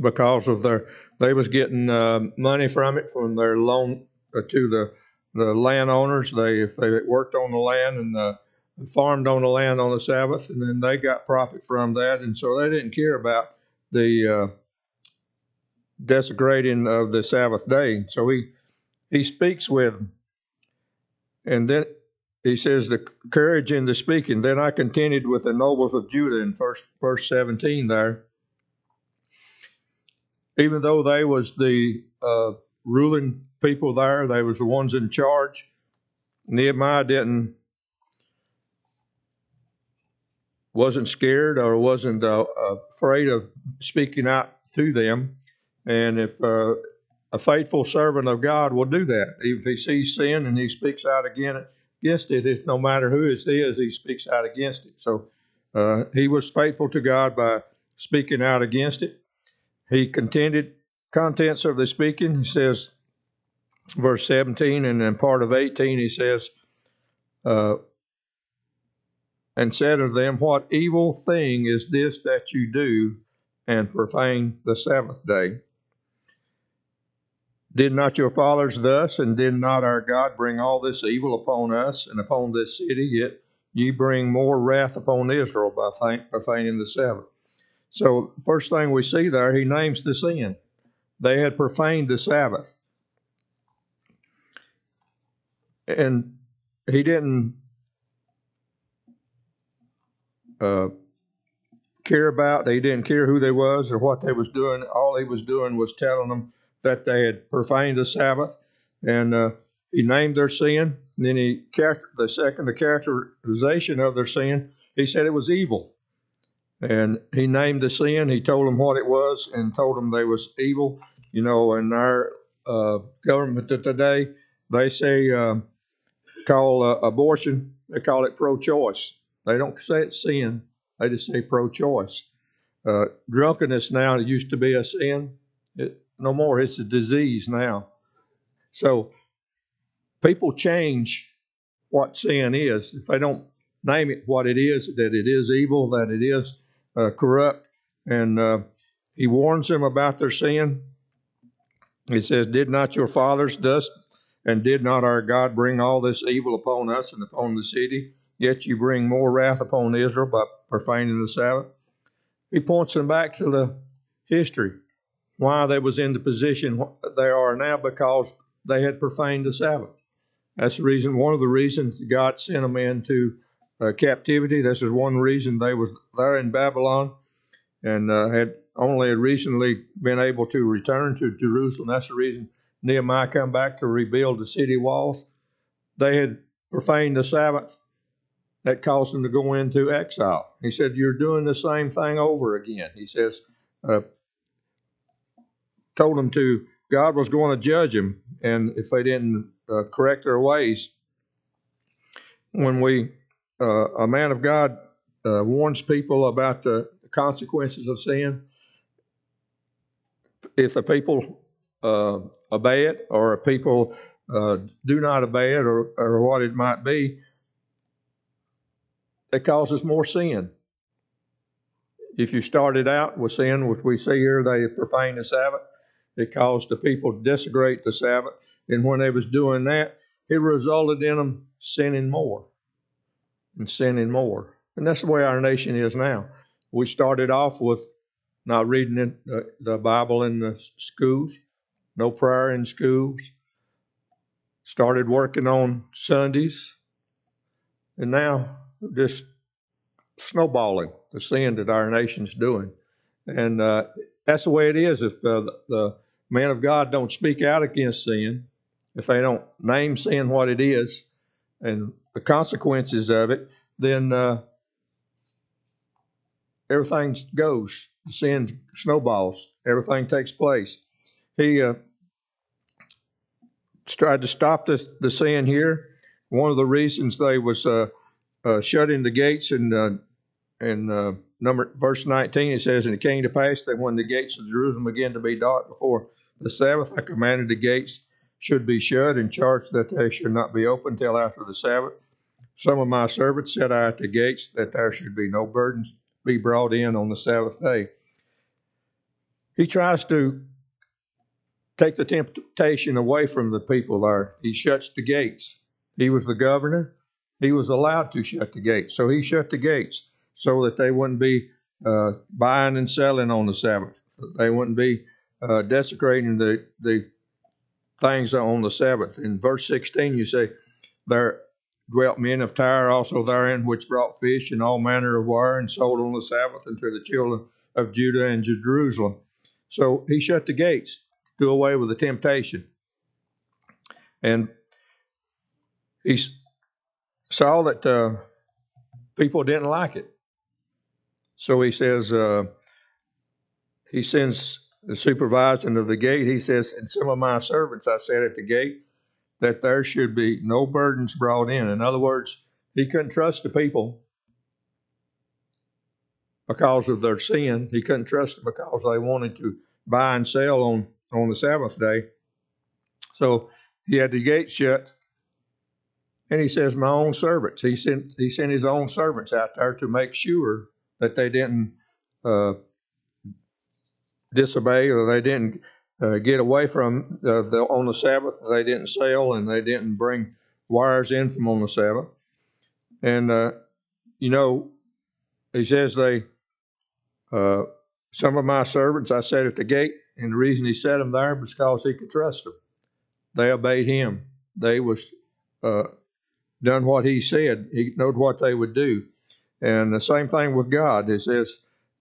because of they was getting money from it from their loan to the landowners. If they worked on the land and farmed on the land on the Sabbath, and then they got profit from that, and so they didn't care about the desecrating of the Sabbath day. So he speaks with them, and then he says the courage in the speaking. Then I continued with the nobles of Judah in verse 17 there. Even though they was the ruling people there, they was the ones in charge, Nehemiah wasn't scared or wasn't afraid of speaking out to them. And if a faithful servant of God will do that, if he sees sin and he speaks out against it, no matter who it is, he speaks out against it. So he was faithful to God by speaking out against it. He continued contents of the speaking. He says, verse 17 and then part of 18, he says, and said of them, what evil thing is this that you do and profane the Sabbath day? Did not your fathers thus, and did not our God bring all this evil upon us and upon this city? Yet ye bring more wrath upon Israel by profaning the Sabbath. So first thing we see there, he names the sin. They had profaned the Sabbath. And he didn't he didn't care who they was or what they was doing. All he was doing was telling them that they had profaned the Sabbath. And he named their sin. And then the characterization of their sin, he said it was evil. And he named the sin. He told them what it was and told them they was evil. You know, in our government today, they say call abortion, they call it pro-choice. They don't say it's sin. They just say pro-choice. Drunkenness now used to be a sin. No more. It's a disease now. So people change what sin is. If they don't name it what it is, that it is evil, that it is corrupt. And he warns them about their sin. He says, did not your fathers thus, and did not our God bring all this evil upon us and upon the city? Yet you bring more wrath upon Israel by profaning the Sabbath. He points them back to the history, why they was in the position they are now, because they had profaned the Sabbath. That's the reason, one of the reasons God sent them into captivity. This is one reason they was there in Babylon and had only recently been able to return to Jerusalem. That's the reason Nehemiah come back to rebuild the city walls. They had profaned the Sabbath. That caused them to go into exile. He said, you're doing the same thing over again. He says, told them God was going to judge them, and if they didn't correct their ways. When a man of God warns people about the consequences of sin, if the people obey it, or if people do not obey it, or what it might be, it causes more sin. If you started out with sin, which we see here, they profane the Sabbath, it caused the people to desecrate the Sabbath. And when they was doing that, it resulted in them sinning more and sinning more. And that's the way our nation is now. We started off with not reading the Bible in the schools, no prayer in schools, started working on Sundays, and now just snowballing the sin that our nation's doing. And that's the way it is. If the man of God don't speak out against sin, if they don't name sin what it is and the consequences of it, then everything goes. The sin snowballs. Everything takes place. He tried to stop the sin here. One of the reasons they was shutting the gates in verse 19, it says, and it came to pass that when the gates of Jerusalem began to be dark before the Sabbath, I commanded the gates should be shut and charged that they should not be opened till after the Sabbath. Some of my servants set I at the gates that there should be no burdens be brought in on the Sabbath day. he tries to take the temptation away from the people there. He shuts the gates. He was the governor. He was allowed to shut the gates. So he shut the gates so that they wouldn't be buying and selling on the Sabbath. They wouldn't be desecrating the things on the Sabbath. In verse 16, you say, there dwelt men of Tyre also therein, which brought fish and all manner of wire and sold on the Sabbath unto the children of Judah and Jerusalem. So he shut the gates to do away with the temptation. And he saw that people didn't like it. So he says, he sends the supervisor of the gate. He says, and some of my servants I set at the gate, that there should be no burdens brought in. In other words, he couldn't trust the people because of their sin. He couldn't trust them because they wanted to buy and sell on the Sabbath day. So he had the gate shut. And he says, my own servants. He sent his own servants out there to make sure that they didn't disobey, or they didn't get away from on the Sabbath. They didn't sell, and they didn't bring wires in from on the Sabbath. And he says some of my servants I set at the gate, and the reason he set them there was because he could trust them. They obeyed him. They was done what he said. He knew what they would do. And the same thing with God. It says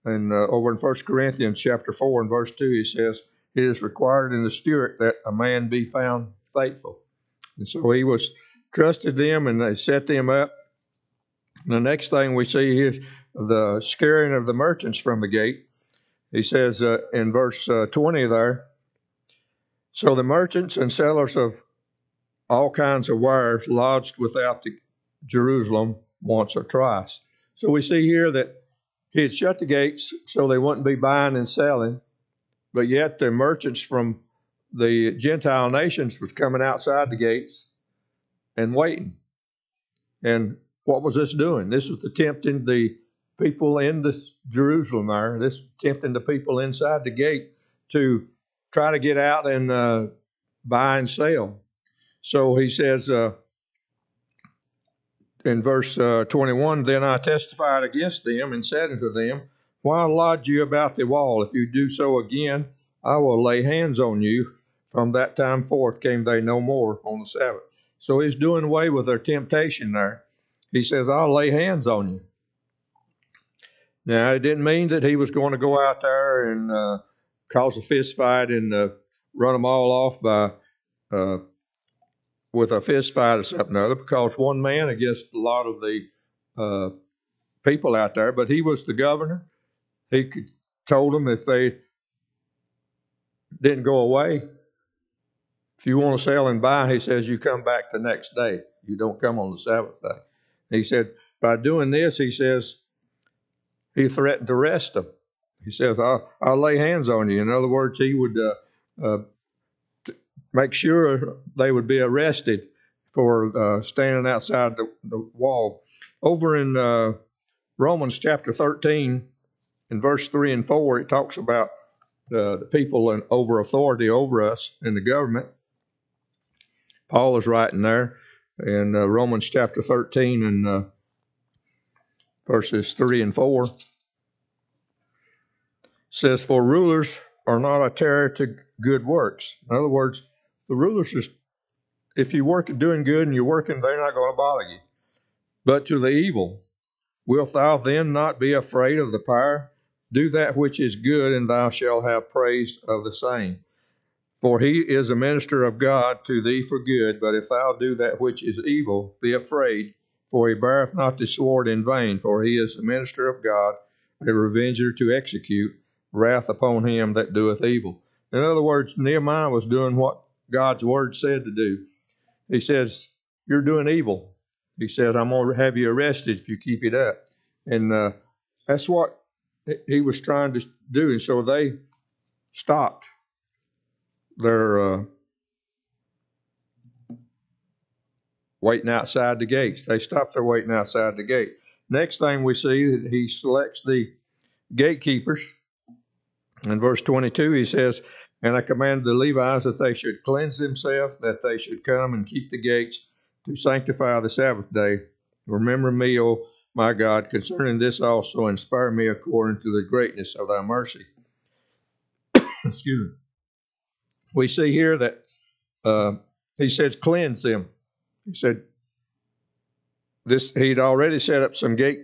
over in 1 Corinthians chapter 4 and verse 2, he says, it is required in the steward that a man be found faithful. And so he was trusted them, and they set them up. And the next thing we see is the scaring of the merchants from the gate. He says in verse 20 there, so the merchants and sellers of all kinds of wire lodged without the Jerusalem once or twice. So we see here that he had shut the gates so they wouldn't be buying and selling, but yet the merchants from the Gentile nations was coming outside the gates and waiting. And what was this doing? This was tempting the people in Jerusalem there. This tempting the people inside the gate to try to get out and buy and sell. So he says in verse 21, then I testified against them and said unto them, why lodge you about the wall? If you do so again, I will lay hands on you. From that time forth came they no more on the Sabbath. So he's doing away with their temptation there. He says, I'll lay hands on you. Now, it didn't mean that he was going to go out there and cause a fist fight and run them all off by with a fist fight or something or other, because one man against a lot of the people out there. But he was the governor. He told them if they didn't go away, if you want to sell and buy, he says, you come back the next day. You don't come on the Sabbath day. He said, by doing this, he says, he threatened to arrest them. He says, I'll lay hands on you. In other words, he would make sure they would be arrested for standing outside the wall. Over in Romans chapter 13, in verse 3 and 4, it talks about the people over authority over us in the government. Paul is writing there in Romans chapter 13 and verses 3 and 4. Says, for rulers are not a terror to good works. In other words, the rulers just, if you work at doing good and you're working, they're not going to bother you. But to the evil, wilt thou then not be afraid of the power? Do that which is good, and thou shalt have praise of the same. For he is a minister of God to thee for good. But if thou do that which is evil, be afraid, for he beareth not the sword in vain. For he is a minister of God, a revenger to execute wrath upon him that doeth evil. In other words, Nehemiah was doing what God's word said to do. He says, you're doing evil. He says, I'm going to have you arrested if you keep it up. And that's what he was trying to do. And so they stopped their waiting outside the gates. They stopped their waiting outside the gate. Next thing we see that he selects the gatekeepers. In verse 22, he says, "And I commanded the Levites that they should cleanse themselves, that they should come and keep the gates to sanctify the Sabbath day. Remember me, O my God, concerning this also, and spare me according to the greatness of thy mercy." Excuse me. We see here that he says, "Cleanse them." He said, this he'd already set up some gate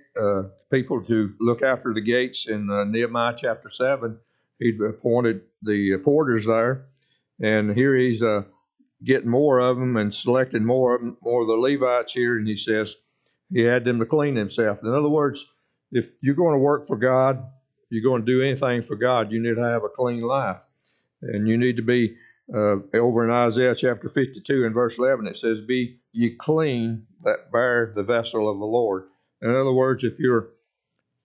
people to look after the gates in Nehemiah chapter 7. He'd appointed the porters there, and here he's getting more of them and selecting more of them, more of the Levites here, and he says he had them to clean themselves. In other words, if you're going to work for God, you're going to do anything for God, you need to have a clean life, and you need to be over in Isaiah chapter 52 and verse 11, it says, "Be ye clean that bear the vessel of the Lord." In other words, if you're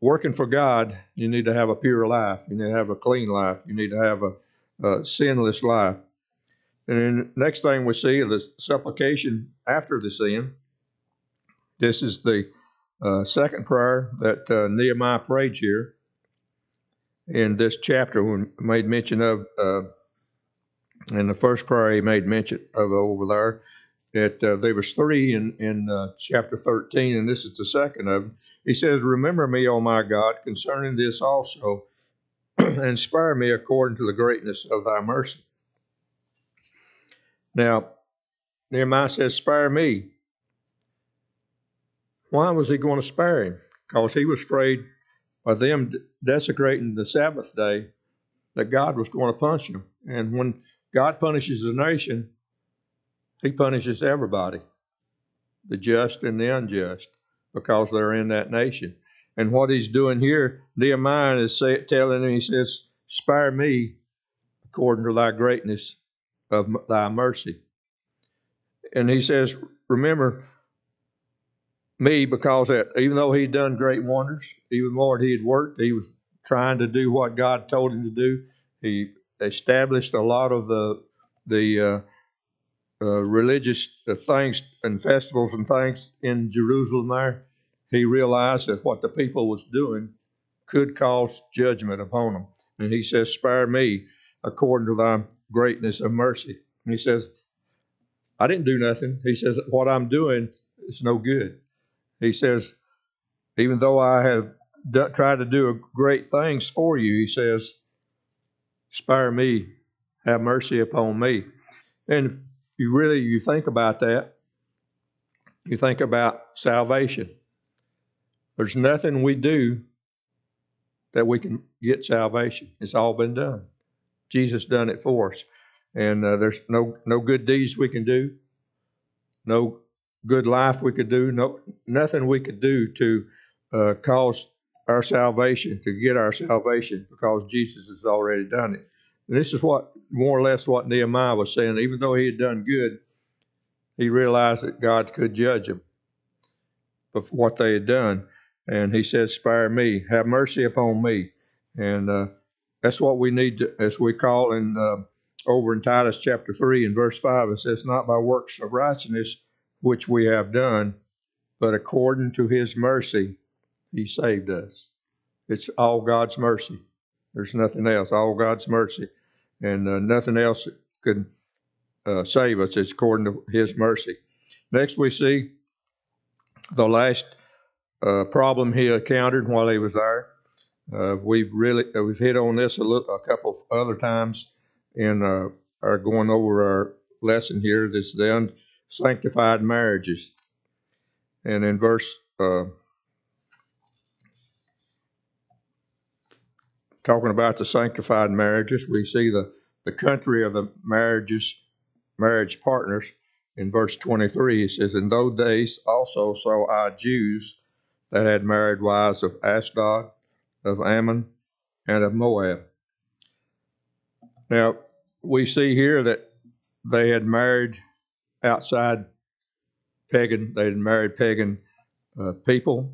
working for God, you need to have a pure life. You need to have a clean life. You need to have a sinless life. And then the next thing we see is the supplication after the sin. This is the second prayer that Nehemiah prayed here in this chapter. We made mention of in the first prayer he made mention of over there. That there was three in chapter 13, and this is the second of them. He says, "Remember me, O my God, concerning this also, and spare me according to the greatness of thy mercy." Now, Nehemiah says, "Spare me." Why was he going to spare him? Because he was afraid by them desecrating the Sabbath day that God was going to punish them. And when God punishes a nation, he punishes everybody, the just and the unjust, because they're in that nation. And what he's doing here, Nehemiah is telling him, he says, "Spare me according to thy greatness of thy mercy." And he says, "Remember me," because that even though he'd done great wonders, even more he had worked, he was trying to do what God told him to do. He established a lot of the religious things and festivals and things in Jerusalem there. He realized that what the people was doing could cause judgment upon them. And he says, "Spare me according to thy greatness of mercy." And he says, "I didn't do nothing." He says, "What I'm doing is no good." He says, "Even though I have tried to do great things for you," he says, "spare me, have mercy upon me." And if you think about that, you think about salvation. There's nothing we do that we can get salvation. It's all been done. Jesus done it for us. And there's no good deeds we can do, no good life we could do, nothing we could do to cause our salvation, to get our salvation, because Jesus has already done it. And this is what more or less what Nehemiah was saying. Even though he had done good, he realized that God could judge him for what they had done. And he says, "Spare me, have mercy upon me." And that's what we need to, as we call in over in Titus chapter 3 and verse 5, it says, "Not by works of righteousness which we have done, but according to his mercy he saved us." It's all God's mercy. There's nothing else. All God's mercy. And nothing else could save us. It's according to his mercy. Next we see the last problem he encountered while he was there. We've hit on this a couple of other times in our going over our lesson here. This is the unsanctified marriages. And in verse talking about the sanctified marriages, we see the country of the marriage partners. In verse 23, it says, "In those days also saw I Jews that had married wives of Ashdod, of Ammon, and of Moab." Now, we see here that they had married outside pagan, they had married pagan people,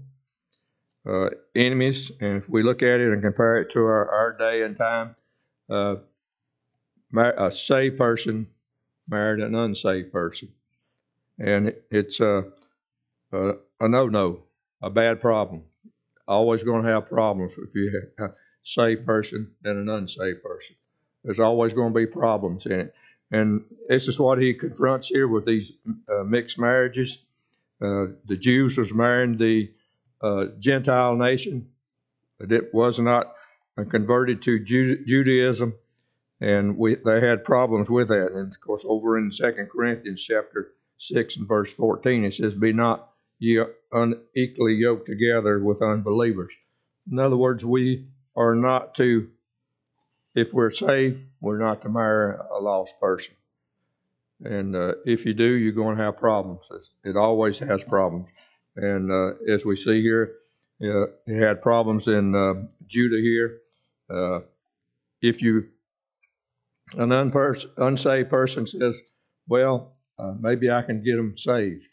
enemies. And if we look at it and compare it to our day and time, a saved person married an unsaved person. And it's a no-no, a bad problem. Always going to have problems if you saved person than an unsaved person. There's always going to be problems in it. And this is what he confronts here with these mixed marriages. The Jews was marrying the Gentile nation that was not converted to Judaism, and they had problems with that. And of course, over in 2 Corinthians chapter 6 and verse 14, it says, "Be not ye unequally yoked together with unbelievers." In other words, we are not to, if we're saved, we're not to marry a lost person. And if you do, you're going to have problems. It always has problems. And as we see here, it had problems in Judah here. If an unsaved person says, well, maybe I can get them saved.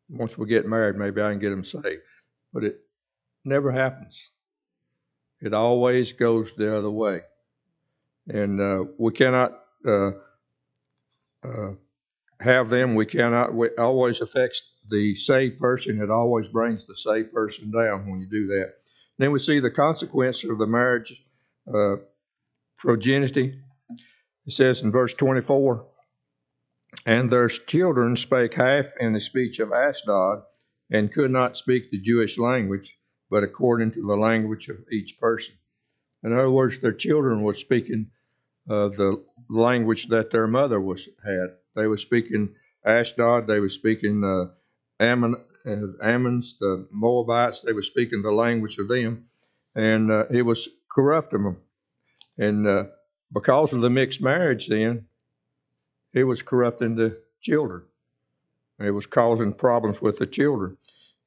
Once we get married, maybe I can get them saved. But it never happens. It always goes the other way. And we cannot have them. It always affects the saved person. It always brings the saved person down when you do that. Then we see the consequence of the marriage progeny. It says in verse 24, "And their children spake half in the speech of Ashdod, and could not speak the Jewish language, but according to the language of each person." In other words, their children were speaking the language that their mother had. They were speaking Ashdod. They were speaking Ammons, the Moabites. They were speaking the language of them, and it was corrupting them. And because of the mixed marriage, then it was corrupting the children. It was causing problems with the children.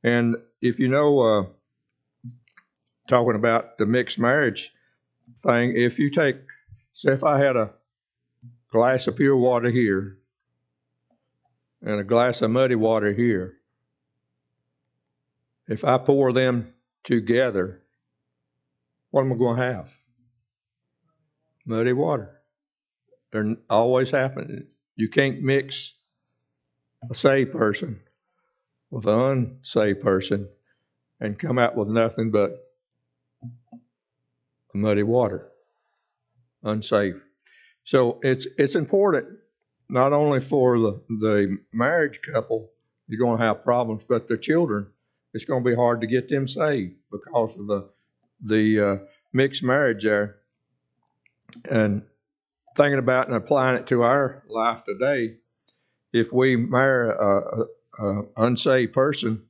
And if you know, talking about the mixed marriage thing, if you take, say, if I had a glass of pure water here and a glass of muddy water here, if I pour them together, what am I going to have? Muddy water. They're always happening. You can't mix a saved person with an unsaved person and come out with nothing but muddy water, unsafe. So it's important not only for the marriage couple, you're going to have problems, but the children, it's going to be hard to get them saved because of the mixed marriage there. And thinking about and applying it to our life today, if we marry an unsaved person,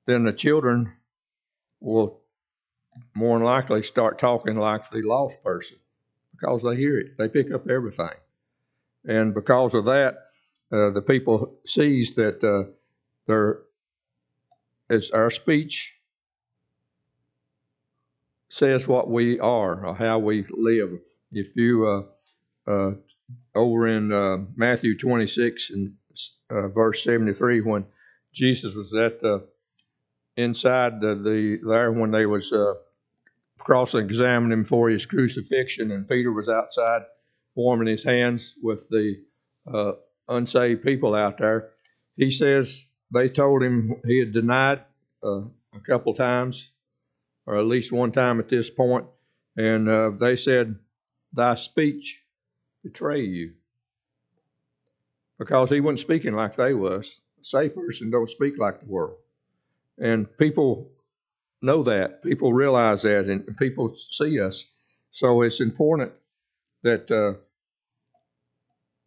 then the children will more than likely start talking like the lost person because they hear it. They pick up everything. And because of that, the people sees that our speech says what we are or how we live. If you over in Matthew 26 and verse 73, when Jesus was at inside there when they was cross-examining him for his crucifixion, and Peter was outside warming his hands with the unsaved people out there, he says they told him he had denied a couple times, or at least one time at this point, and they said, "Thy speech betray you," because he wasn't speaking like they was. A saved person don't speak like the world, and people know that. People realize that, and people see us. So it's important that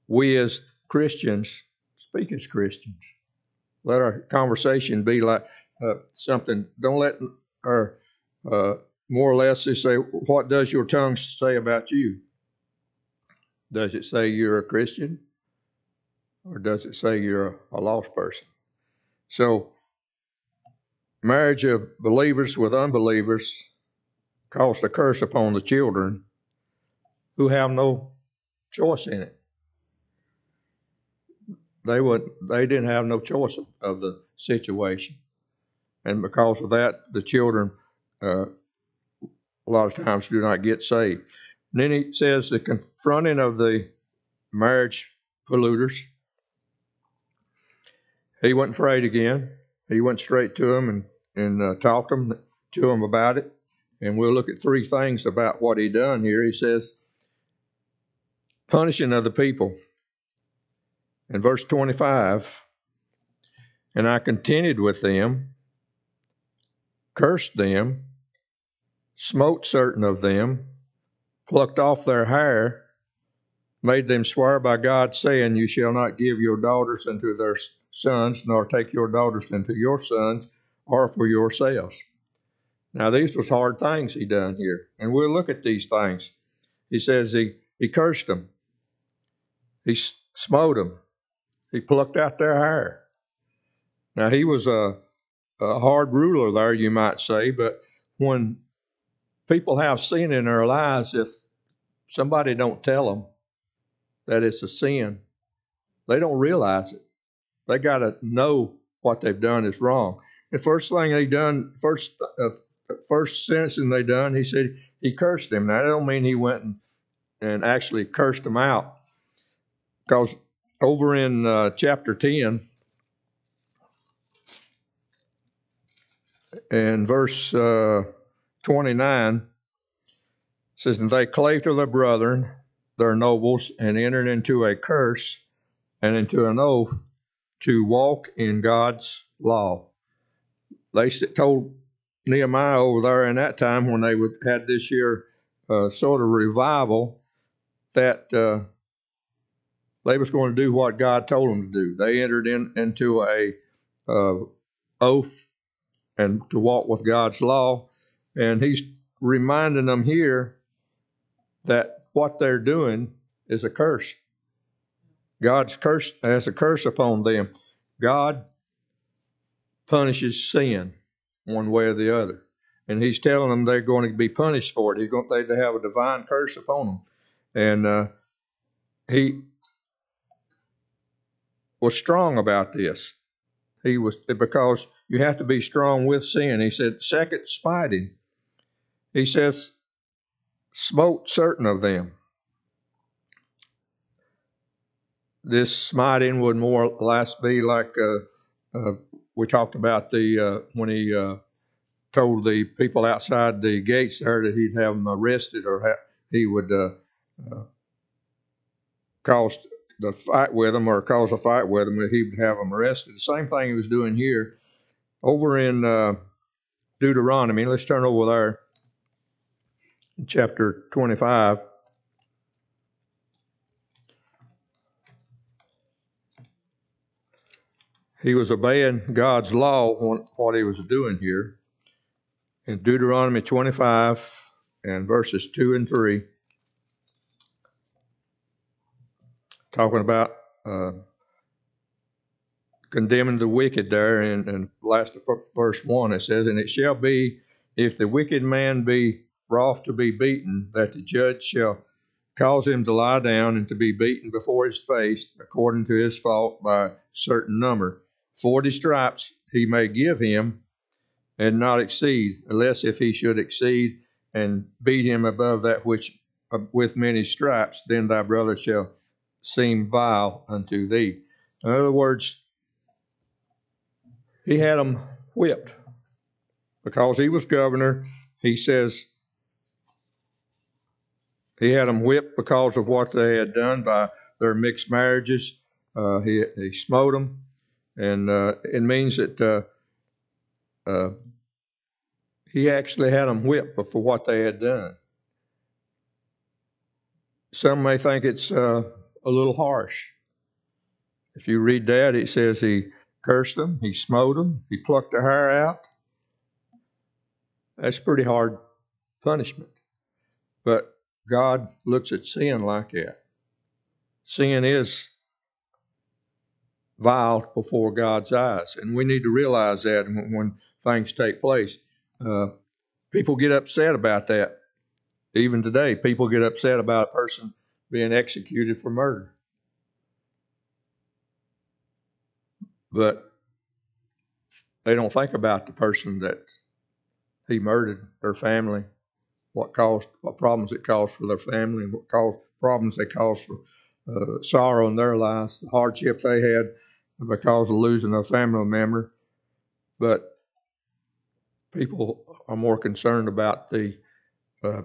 we as Christians speak as Christians. Let our conversation be like something. Don't let our more or less just say, "What does your tongue say about you?" Does it say you're a Christian, or does it say you're a lost person? So marriage of believers with unbelievers caused a curse upon the children who have no choice in it. They didn't have no choice of the situation, and because of that, the children a lot of times do not get saved. And then he says the confronting of the marriage polluters. He wasn't afraid again. He went straight to them and talked to them about it. And we'll look at three things about what he done here. He says, punishing of the people. In verse 25, and I continued with them, cursed them, smote certain of them, plucked off their hair, made them swear by God, saying, you shall not give your daughters unto their sons, nor take your daughters unto your sons, or for yourselves. Now, these was hard things he done here, and we'll look at these things. He says he cursed them, he smote them, he plucked out their hair. Now, he was a hard ruler there, you might say, but when people have sin in their lives, if somebody don't tell them that it's a sin, they don't realize it. They got to know what they've done is wrong. The first thing they done, first sentencing they done, he said he cursed them. Now, that don't mean he went and actually cursed them out, because over in chapter 10 and verse 29 says, and they clave to their brethren, their nobles, and entered into a curse and into an oath to walk in God's law. They told Nehemiah over there in that time, when they had this year sort of revival, that they was going to do what God told them to do. They entered into a oath and to walk with God's law. And he's reminding them here that what they're doing is a curse. God's curse has a curse upon them. God punishes sin one way or the other. And he's telling them they're going to be punished for it. They have a divine curse upon them. And he was strong about this. He was, because you have to be strong with sin. He said, second, smiting. He says, smote certain of them. This smiting would more or less be like we talked about when he told the people outside the gates there that he'd have them arrested, or he would cause the fight with them, or cause a fight with them, he would have them arrested. The same thing he was doing here. Over in Deuteronomy, let's turn over there, chapter 25. He was obeying God's law, what he was doing here. In Deuteronomy 25 and verses 2 and 3, talking about condemning the wicked there. And last of verse 1, it says, and it shall be, if the wicked man be wroth to be beaten, that the judge shall cause him to lie down and to be beaten before his face, according to his fault, by a certain number. 40 stripes he may give him, and not exceed, unless if he should exceed and beat him above that which with many stripes, then thy brother shall seem vile unto thee. In other words, he had them whipped because he was governor. He says he had them whipped because of what they had done by their mixed marriages. He smote them, and it means that he actually had them whipped for what they had done. Some may think it's a little harsh. If you read that, it says he cursed them, he smote them, he plucked their hair out. That's pretty hard punishment. But God looks at sin like that. Sin is vile before God's eyes, and we need to realize that when things take place. People get upset about that. Even today, people get upset about a person being executed for murder. But they don't think about the person that he murdered, their family, what problems it caused for their family, what problems they caused for sorrow in their lives, the hardship they had because of losing a family member. But people are more concerned about the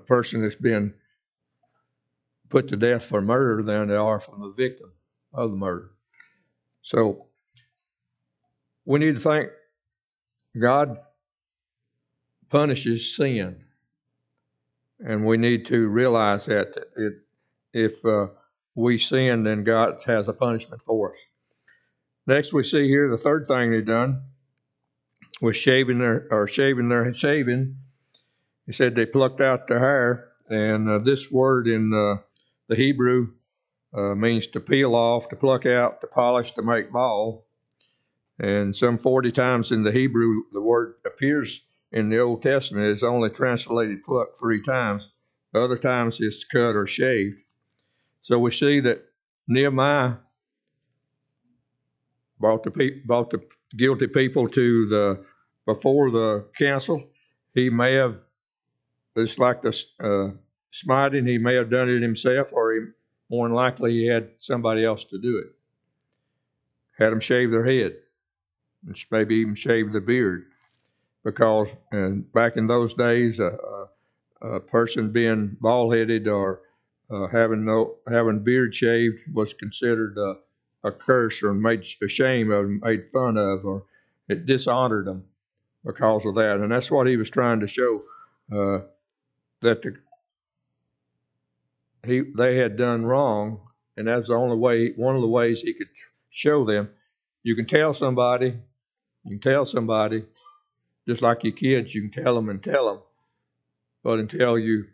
person that's been put to death for murder than they are from the victim of the murder. So we need to think God punishes sin, and we need to realize that if we sin, then God has a punishment for us. Next, we see here the third thing they done was shaving. He said they plucked out their hair, and this word in the Hebrew means to peel off, to pluck out, to polish, to make bald. And some 40 times in the Hebrew, the word appears in the Old Testament. It's only translated pluck 3 times. Other times it's cut or shaved. So we see that Nehemiah brought the guilty people to before the council. He may have, it's like the smiting, he may have done it himself, or more than likely he had somebody else to do it. Had them shave their head, and maybe even shave the beard, because back in those days, a person being bald-headed or having beard shaved was considered a curse, or made a shame of, made fun of, or it dishonored them because of that. And that's what he was trying to show, that they had done wrong, and that's the only way, one of the ways he could show them. You can tell somebody, just like your kids, you can tell them, but until you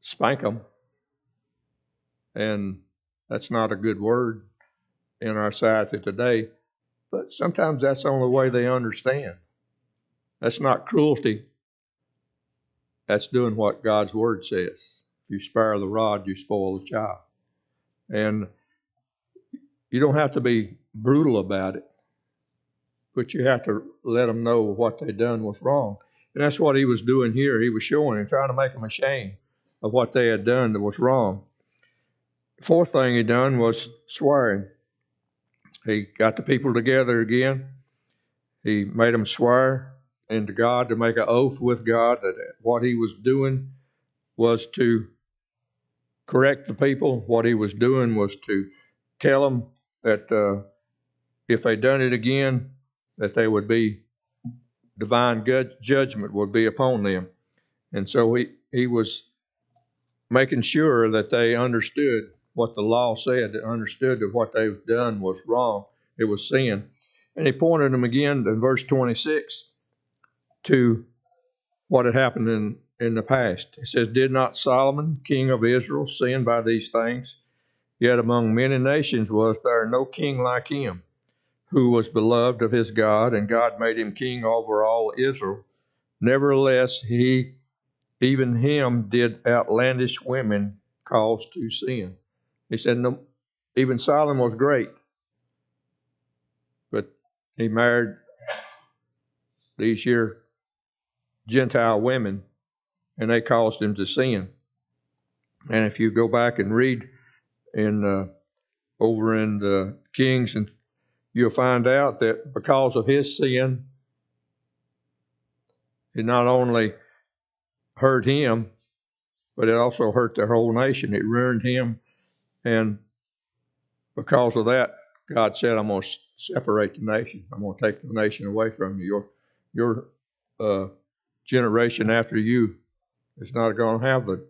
spank them, and that's not a good word in our society today, but sometimes that's the only way they understand. That's not cruelty. That's doing what God's word says. If you spare the rod, you spoil the child. And you don't have to be brutal about it, but you have to let them know what they done was wrong. And that's what he was doing here. He was showing and trying to make them ashamed of what they had done that was wrong. The fourth thing he done was swearing. He got the people together again. He made them swear into God, to make an oath with God that what he was doing was to correct the people. What he was doing was to tell them that if they done it again, that they would be, divine judgment would be upon them. And so he was making sure that they understood what the law said, that understood that what they've done was wrong. It was sin. And he pointed them again in verse 26 to what had happened in the past. It says, "Did not Solomon, king of Israel, sin by these things? Yet among many nations was there no king like him, who was beloved of his God, and God made him king over all Israel. Nevertheless, even him did outlandish women cause to sin." He said, no, even Solomon was great, but he married these here Gentile women, and they caused him to sin. And if you go back and read over in the Kings, and you'll find out that because of his sin, it not only hurt him, but it also hurt the whole nation. It ruined him, and because of that, God said, "I'm going to separate the nation. I'm going to take the nation away from you. Your generation after you is not going to have the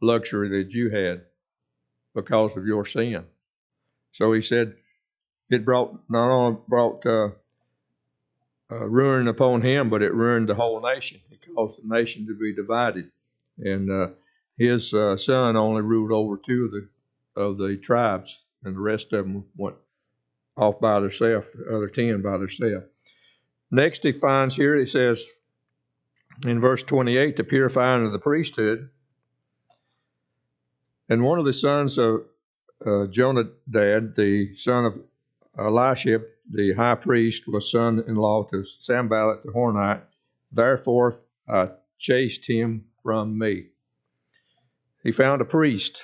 luxury that you had because of your sin." So he said it not only brought ruin upon him, but it ruined the whole nation. It caused the nation to be divided. And his son only ruled over 2 of the tribes, and the rest of them went off by themselves, the other 10 by themselves. Next he finds here, he says in verse 28, the purifying of the priesthood. And one of the sons of Jonadab, the son of Eliashib, the high priest, was son-in-law to Sanballat the Hornite. Therefore I chased him from me. He found a priest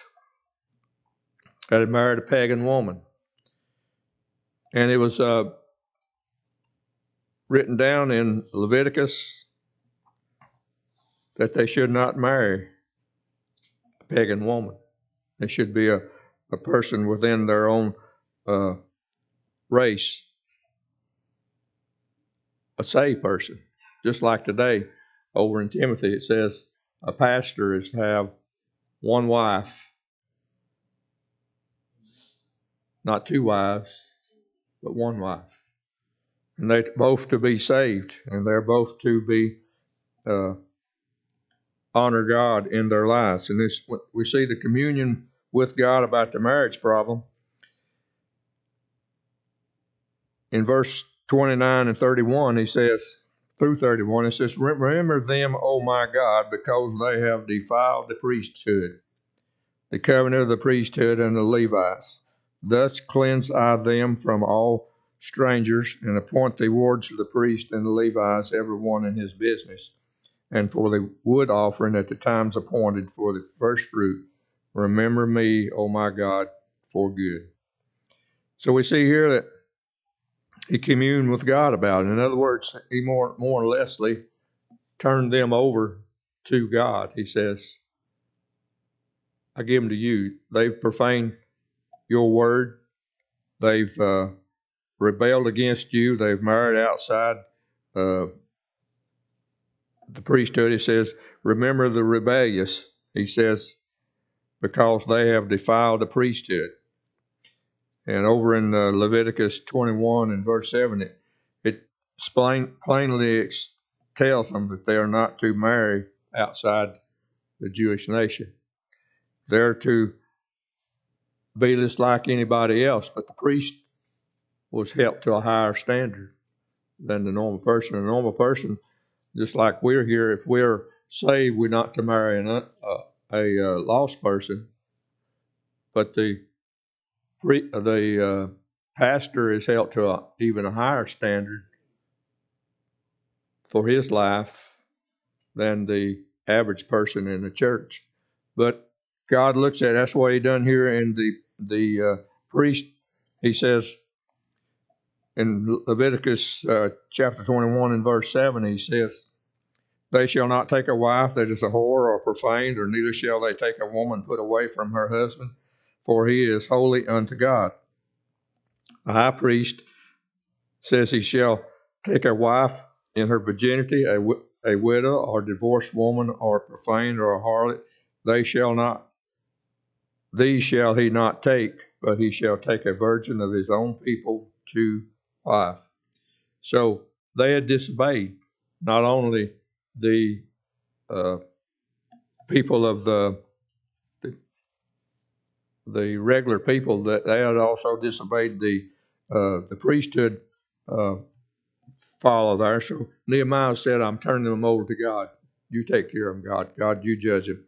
that had married a pagan woman. And it was written down in Leviticus that they should not marry a pagan woman. They should be a person within their own race, a saved person. Just like today, over in Timothy, it says a pastor is to have one wife, not two wives, but one wife. And they both to be saved, and they're both to be honor God in their lives. And this, we see the communion with God about the marriage problem. In verse 29 and 31, he says, through 31, it says, remember them, O my God, because they have defiled the priesthood, the covenant of the priesthood and the Levites. Thus cleanse I them from all strangers, and appoint the wards of the priest and the Levites, every one in his business. And for the wood offering at the times appointed for the first fruit, remember me, O my God, for good. So we see here that he communed with God about it. In other words, he more or lessly turned them over to God. He says, I give them to you. They've profaned your word. They've rebelled against you. They've married outside the priesthood. He says, remember the rebellious. He says, because they have defiled the priesthood. And over in Leviticus 21 and verse 7, it plainly tells them that they are not to marry outside the Jewish nation. They're to be just like anybody else, but the priest was held to a higher standard than the normal person. A normal person, just like we're here, if we're saved, we're not to marry a lost person, but the pastor is held to even a higher standard for his life than the average person in the church. But God looks at it. That's what he done here in the priest. He says in Leviticus chapter 21 and verse 7, he says, they shall not take a wife that is a whore or profaned, or neither shall they take a woman put away from her husband, for he is holy unto God. A high priest says he shall take a wife in her virginity, a widow or divorced woman or profaned or a harlot. These shall he not take, but he shall take a virgin of his own people to wife. So they had disobeyed not only the people of the regular people, that they had also disobeyed the priesthood follow there. So Nehemiah said, I'm turning them over to God. You take care of them, God. God, you judge them.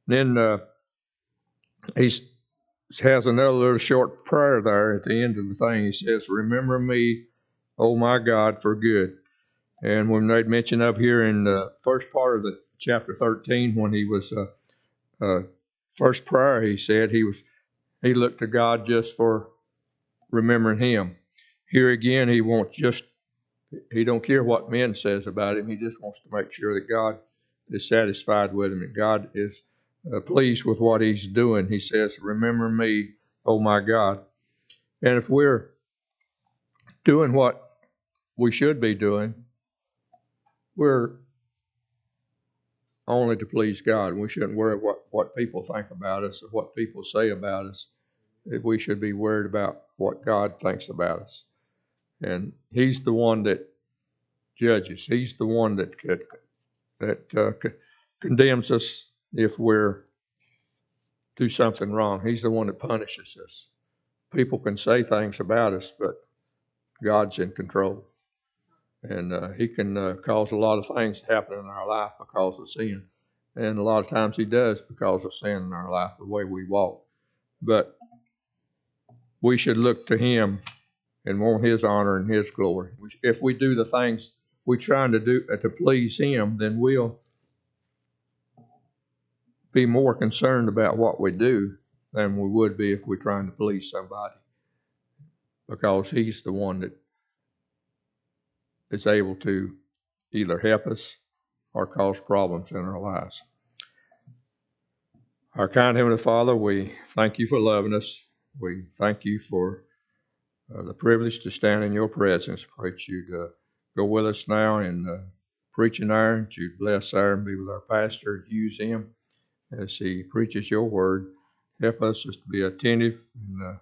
And then he has another little short prayer there at the end of the thing. He says, remember me, oh my God, for good. And when they'd mention of here in the first part of the chapter 13, when he was first prayer, he said he looked to God just for remembering him. Here again, he don't care what men says about him. He just wants to make sure that God is satisfied with him, and God is pleased with what he's doing. He says, remember me, oh my God. And if we're doing what we should be doing, we're only to please God. We shouldn't worry what people think about us or what people say about us. We should be worried about what God thinks about us. And he's the one that judges. He's the one that condemns us if we're do something wrong. He's the one that punishes us. People can say things about us, but God's in control. And he can cause a lot of things to happen in our life because of sin. And a lot of times he does because of sin in our life, the way we walk. But we should look to him and want his honor and his glory. If we do the things we're trying to do to please him, then we'll be more concerned about what we do than we would be if we're trying to please somebody, because he's the one that is able to either help us or cause problems in our lives. Our kind Heavenly Father, we thank you for loving us. We thank you for the privilege to stand in your presence. Pray that you'd go with us now in preaching there, that you'd bless there and be with our pastor, use him as he preaches your word. Help us just to be attentive and